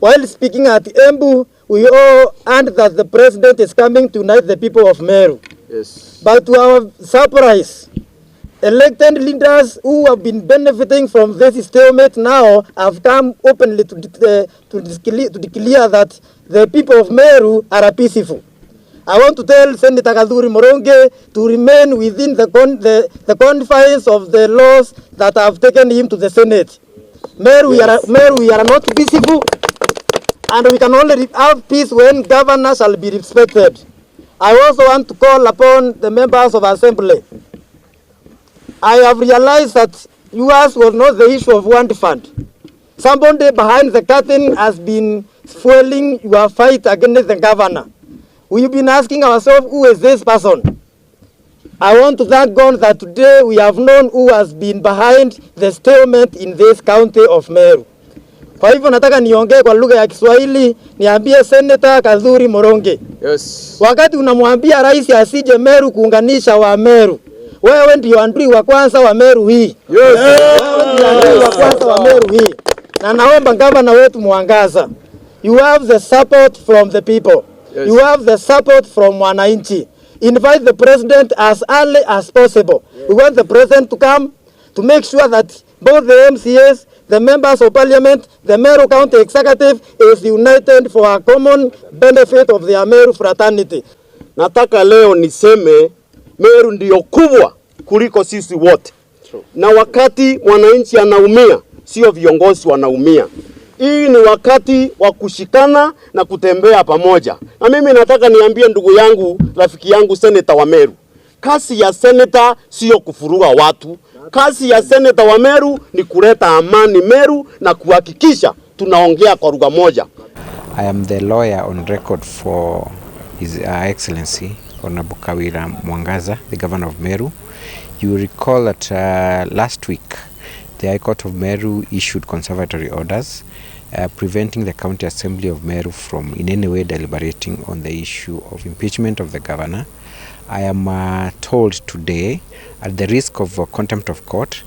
While speaking at Embu, we all heard that the president is coming to unite the people of Meru. Yes. But to our surprise, elected leaders who have been benefiting from this stalemate now have come openly to declare that the people of Meru are peaceful. I want to tell Senator Kadhuri Moronge to remain within the confines of the laws that have taken him to the Senate. Meru, yes. we are not peaceful, and we can only have peace when governors shall be respected. I also want to call upon the members of Assembly. I have realized that yours was not the issue of one fund. Somebody behind the curtain has been fueling your fight against the governor. We've been asking ourselves, who is this person? I want to thank God that today we have known who has been behind the stalemate in this county of Meru. Kwa hivyo nataka niongee kwa lugha ya Kiswahili, niambie Senator Kadhuri Moronge. Yes. Wakati unamwambia rais asije Meru kuunganisha wa Meru, wewe ndio adui wa kwanza wa Meru hii. Yes. Wewe ndio adui wa kwanza wa Meru hii. Na naomba gavana wetu Mwangaza, you have the support from the people. Yes. You have the support from wananchi. Invite the president as early as possible. Yes. We want the president to come to make sure that both the MCAs, the members of parliament, the Meru County Executive is united for a common benefit of the Meru fraternity. Nataka leo niseme Meru ndio kubwa kuliko sisi wote. True. Na wakati mwananchi anaumia, sio viongozi wanaumia. Hii ni wakati wa kushikana na kutembea pamoja. Na mimi nataka niambie ndugu yangu, rafiki yangu Senator wa Meru. Kazi ya Senator sio kufuruga watu. Kazi ya Senator wa Meru ni kuleta amani Meru na kuhakikisha tunaongea kwa lugha moja. I am the lawyer on record for His Excellency Honorable KAWIRA Mwangaza, the Governor of Meru. You recall that last week the High Court of Meru issued conservatory orders preventing the County Assembly of Meru from in any way deliberating on the issue of impeachment of the governor. I am told today, at the risk of contempt of court,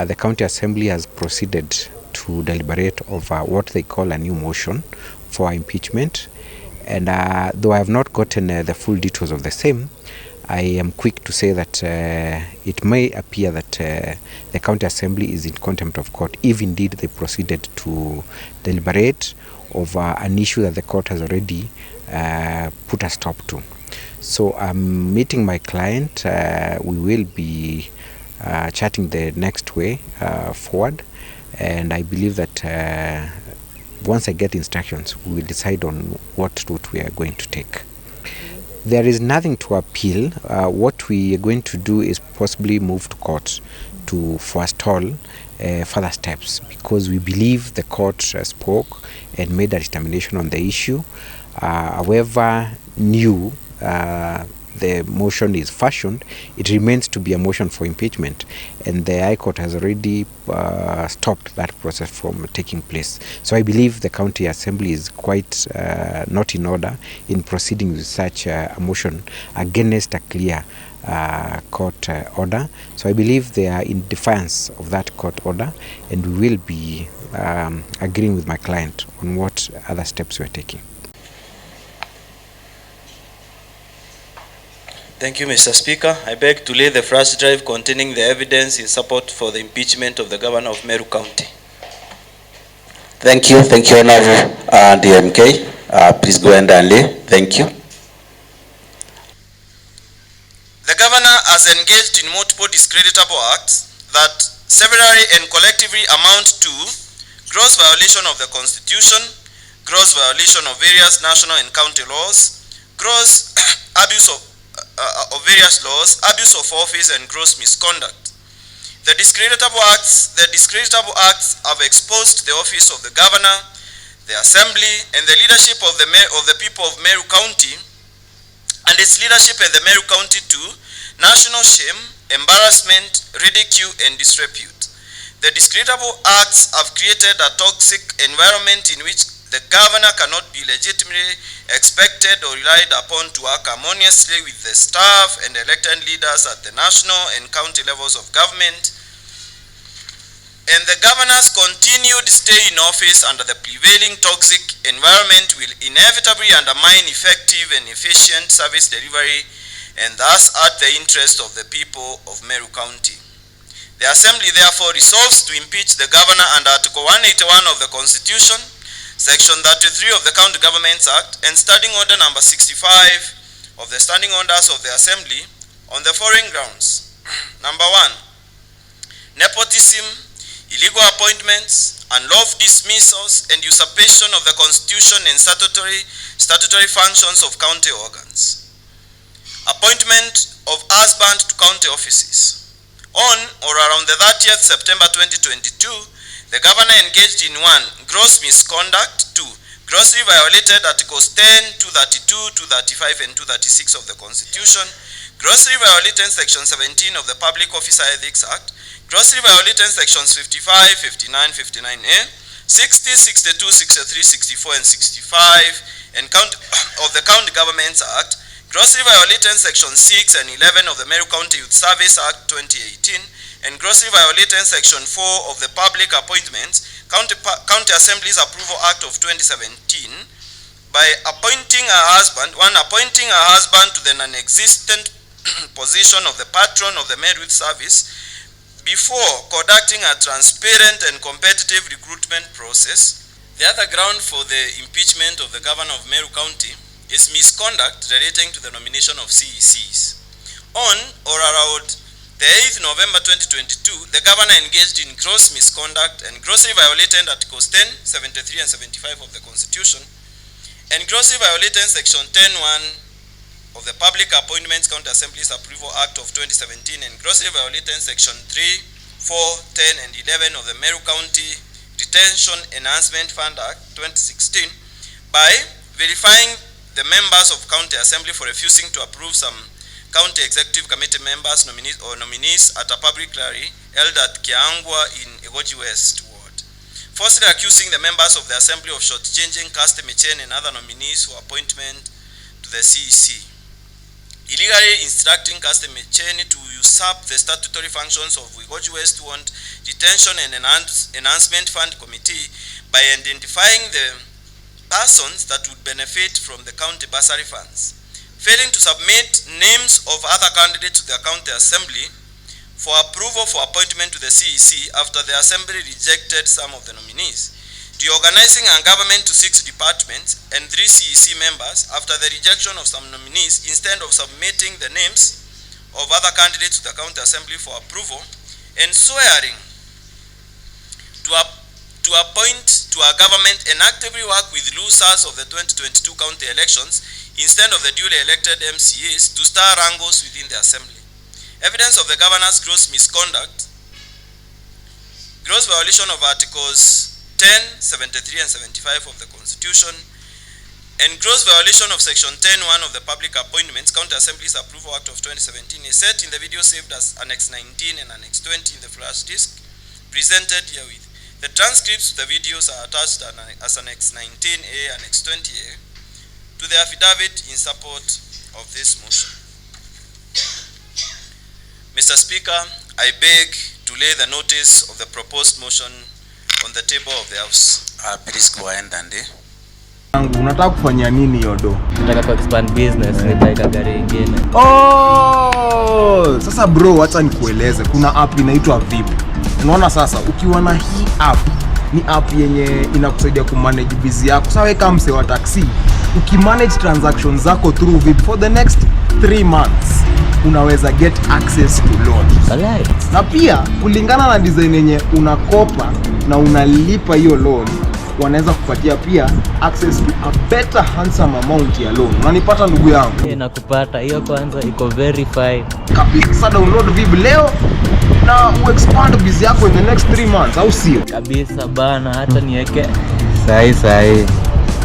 the County Assembly has proceeded to deliberate over what they call a new motion for impeachment. And though I have not gotten the full details of the same, I am quick to say that it may appear that the County Assembly is in contempt of court, if indeed they proceeded to deliberate over an issue that the court has already put a stop to. So I'm meeting my client. We will be chatting the next way forward, and I believe that once I get instructions, we will decide on what route we are going to take. There is nothing to appeal. What we are going to do is possibly move to court to forestall further steps, because we believe the court spoke and made a determination on the issue. However new the motion is fashioned, it remains to be a motion for impeachment, and the High Court has already stopped that process from taking place. So I believe the County Assembly is quite not in order in proceeding with such a motion against a clear court order. So I believe they are in defiance of that court order, and we will be agreeing with my client on what other steps we are taking. Thank you, Mr. Speaker. I beg to lay the flash drive containing the evidence in support for the impeachment of the Governor of Meru County. Thank you, Honorable DMK. Please go ahead and lay. Thank you. The Governor has engaged in multiple discreditable acts that severally and collectively amount to gross violation of the Constitution, gross violation of various national and county laws, gross abuse of various laws, abuse of office, and gross misconduct. The discreditable acts have exposed the office of the governor, the assembly, and the leadership of the people of Meru County, and its leadership in the Meru County to national shame, embarrassment, ridicule, and disrepute. The discreditable acts have created a toxic environment in which the governor cannot be legitimately expected or relied upon to work harmoniously with the staff and elected leaders at the national and county levels of government, and the governor's continued stay in office under the prevailing toxic environment will inevitably undermine effective and efficient service delivery and thus hurt the interest of the people of Meru County. The Assembly therefore resolves to impeach the governor under Article 181 of the Constitution, Section 33 of the County Governments Act, and Standing Order number 65 of the Standing Orders of the Assembly on the following grounds. Number 1, nepotism, illegal appointments, unlawful dismissals, and usurpation of the Constitution and statutory functions of county organs. Appointment of husband to county offices. On or around the 30th September 2022, the governor engaged in 1. Gross misconduct, 2. Grossly violated Articles 10, 232, 235, and 236 of the Constitution, grossly violated Section 17 of the Public Officer Ethics Act, grossly violated Sections 55, 59, 59A, 60, 62, 63, 64, and 65 and of the County Governments Act, grossly violated Section 6 and 11 of the Meru County Youth Service Act 2018, and grossly violated Section 4 of the Public Appointments County Assembly's Approval Act of 2017 by appointing a husband to the non-existent position of the patron of the Meru Youth Service before conducting a transparent and competitive recruitment process. The other ground for the impeachment of the governor of Meru County is misconduct relating to the nomination of CECs. On or around the 8th November 2022, the governor engaged in gross misconduct and grossly violated Articles 10, 73, and 75 of the Constitution, and grossly violated Section 10(1) of the Public Appointments County Assembly's Approval Act of 2017, and grossly violated Section 3, 4, 10, and 11 of the Meru County Retention Enhancement Fund Act 2016 by verifying the members of County Assembly for refusing to approve some County Executive Committee members, nominees at a public rally held at Kiangwa in Egoji West Ward. Falsely accusing the members of the Assembly of shortchanging Caste Mechen and other nominees for appointment to the CEC. Illegally instructing Caste Mechen to usurp the statutory functions of Egoji West Ward Detention and Enhancement Fund Committee by identifying the persons that would benefit from the county bursary funds, failing to submit names of other candidates to the county assembly for approval for appointment to the CEC after the assembly rejected some of the nominees, reorganizing a government to 6 departments and 3 CEC members after the rejection of some nominees instead of submitting the names of other candidates to the county assembly for approval, and swearing to appoint to a government and actively work with losers of the 2022 county elections instead of the duly elected MCAs to star wrangles within the assembly. Evidence of the governor's gross misconduct, gross violation of Articles 10, 73, and 75 of the Constitution, and gross violation of Section 10(1) of the Public Appointments County Assembly's Approval Act of 2017 is set in the video saved as Annex 19 and Annex 20 in the flash disk presented herewith. The transcripts of the videos are attached as Annex 19A, Annex 20A, to the affidavit in support of this motion. Mr. Speaker, I beg to lay the notice of the proposed motion on the table of the House. Please go ahead and unataka kufanya nini yodo? Nataka ku expand business, nitaweka gari nyingine. Oh, sasa bro, acha nikueleze. Kuna app inaitwa VIP. Unaona sasa, ukiwa na hii app, ni app yenye inakusaidia kumanage busy yako. Sasa wewe kama mse wa taxi, ukimanage transactions zako through VIP for the next 3 months, unaweza get access to loan. Alright. Na pia kulingana na design yenye unakopa na unalipa hiyo loan, wanaweza kupatia pia access to a better handsome amount ya loan. Unanipata ndugu yangu? Nakupata. Hiyo kwanza iko verified. Kabisa. Sasa download VIP leo na expand business yako in the next 3 months, au sio? Kabisa bana, hata niweke sahi.